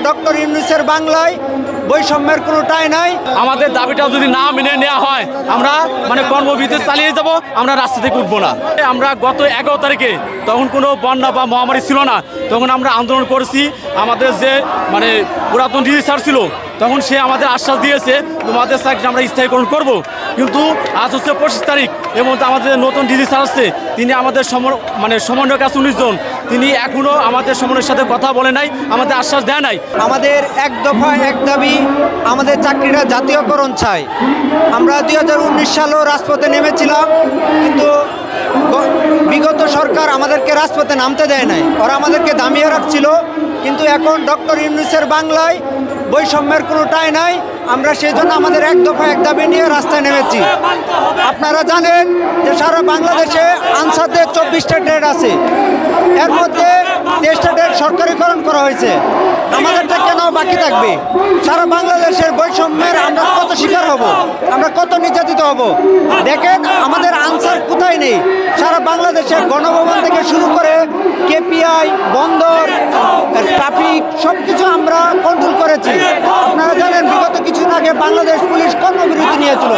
Doctor ইউনূসের বাংলায় বৈষম্যের কোনো ঠাঁই নাই। আমাদের দাবিটা যদি না মেনে নেওয়া হয় আমরা কর্মবিরতি চালিয়ে যাব, আমরা রাস্তা থেকে উঠবো না। আমরা গত 11 তারিখে তখন কোনো বন্যা বা মহামারী ছিল না, তখন আমরা আন্দোলন করেছি। আমাদের যে পুরাতন ডিজি স্যার ছিল তখন সে আমাদের আশ্বাস দিয়েছে তোমাদের চাকরি আমরা স্থায়ীকরণ করব। কিন্তু আজ হচ্ছে 25 তারিখ, এর মধ্যে আমাদের নতুন ডিজি স্যার আসছে, তিনি আমাদের সমন্বয়ক আছে 19 জন, তিনি এখনও আমাদের সমন্বয়ের সাথে কথা বলে নাই, আমাদের আশ্বাস দেয় নাই। আমাদের এক দফা এক দাবি, আমাদের চাকরিটা জাতীয়করণ চাই। আমরা 2019 সালেও রাজপথে নেমেছিলাম, কিন্তু বিগত সরকার আমাদেরকে রাজপথে নামতে দেয় নাই, ওরা আমাদেরকে দামিয়ে রাখছিল। কিন্তু এখন ডক্টর ইউনূসের বাংলায় বৈষম্যের কোনো ঠাঁই নাই, আমরা সেই জন্য আমাদের এক দফা এক দাবি নিয়ে রাস্তায় নেমেছি। আপনারা জানেন যে সারা বাংলাদেশে আনসারদের 24টা ট্রেড আছে, এর মধ্যে 23টা ট্রেড সরকারিকরণ করা হয়েছে। আমাদেরটা কেন বাকি থাকবে? সারা বাংলাদেশের বৈষম্যের আমরা কত শিকার হব, আমরা কত নির্যাতিত হব। দেখেন আমাদের আনসার কোথায় নেই, সারা বাংলাদেশের গণভবন থেকে শুরু করে কেপিআই, বন্দর, ট্রাফিক সব কিছু আমরা কন্ট্রোল করেছি। আপনারা জানেন বিগত কিছুদিন আগে বাংলাদেশ পুলিশ কর্মবিরতি নিয়েছিল,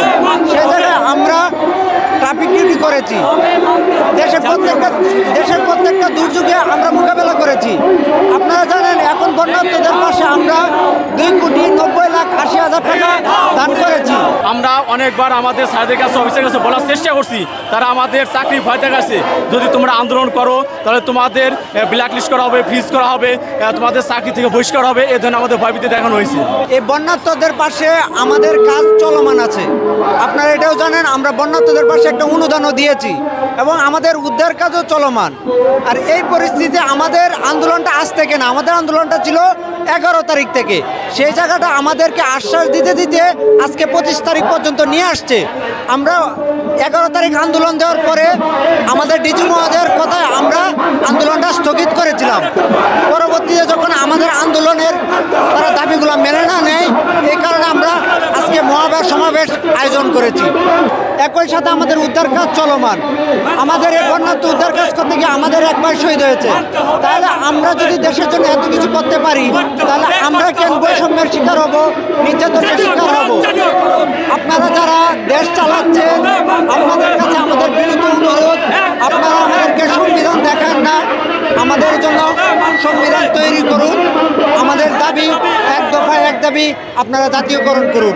সেই জায়গায় আমরা ট্রাফিক ডিউটি করেছি। দেশের প্রত্যেকটা দুর্যোগে আমরা মোকাবেলা করেছি। আপনারা জানেন এখন বন্যার্তদের পাশে আমরা 2,90,80,000 টাকা দান করেছি। আমরা অনেকবার আমাদের স্যারদের কাছে, অফিসের কাছে বলার চেষ্টা করছি, তারা আমাদের চাকরি ভয় দেখাচ্ছে, যদি তোমরা আন্দোলন করো তাহলে তোমাদের ব্ল্যাক লিস্ট করা হবে, ফ্রিজ করা হবে, তোমাদের চাকরি থেকে বহিষ্কার হবে, এ ধরনের আমাদের ভয়ভীতি দেখানো হয়েছে। এই বন্যার্তদের পাশে আমাদের কাজ চলমান আছে। আপনারা এটাও জানেন আমরা বন্যার্তদের পাশে একটা অনুদানও দিয়েছি এবং আমাদের উদ্ধার কাজও চলমান। আর এই পরিস্থিতিতে আমাদের আন্দোলনটা আজ থেকে না, আমাদের আন্দোলনটা ছিল 11 তারিখ থেকে। সেই জায়গাটা আমাদেরকে আশ্বাস দিতে দিতে আজকে 25 তারিখ পর্যন্ত নিয়ে আসছে। আমরা 11 তারিখ আন্দোলন দেওয়ার পরে আমাদের ডিজি মহোদয়ের কথায় আমরা আন্দোলনটা স্থগিত করেছিলাম। পরবর্তীতে যখন আমাদের আন্দোলনের তারা দাবিগুলো মেনে না নেয়, এই কারণে আমরা আজকে সমাবেশ আয়োজন করেছি। একই সাথে আমাদের উদ্ধার কাজ চলমান। আমাদের এই বন্যার্ত উদ্ধার কাজ করতে গিয়ে আমাদের এক ভাই শহীদ হয়েছে। তাহলে আমরা যদি দেশের জন্য এত কিছু করতে পারি, তাহলে আমরা কেন বৈষম্যের শিকার হব, নির্যাতনের শিকার হব? আপনারা যারা দেশ চালাচ্ছেন, আপনাদের কাছে আমাদের বিনীত অনুরোধ, আপনারা আমাদেরকে সংবিধান দেখান না, আমাদের জন্য সংবিধান তৈরি করুন। আমাদের দাবি এক দফা এক দাবি, আপনারা জাতীয়করণ করুন।